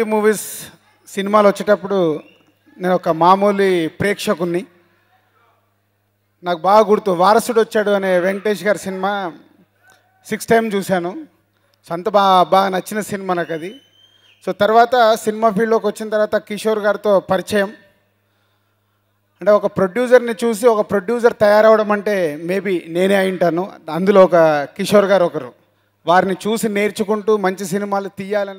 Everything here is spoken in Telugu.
ఇలాంటి మూవీస్ సినిమాలు వచ్చేటప్పుడు నేను ఒక మామూలు ప్రేక్షకుని. నాకు బాగా గుర్తు వారసుడు వచ్చాడు అనే వెంకటేష్ గారి సినిమా 6 టైం చూశాను. అంత బాగా నచ్చిన సినిమా నాకు అది. సో తర్వాత సినిమా ఫీల్డ్లోకి వచ్చిన తర్వాత కిషోర్ గారితో పరిచయం. అంటే ఒక ప్రొడ్యూసర్ని చూసి ఒక ప్రొడ్యూసర్ తయారవడం అంటే మేబీ నేనే అయింటాను. అందులో ఒక కిషోర్ గారు ఒకరు. వారిని చూసి నేర్చుకుంటూ మంచి సినిమాలు తీయాలని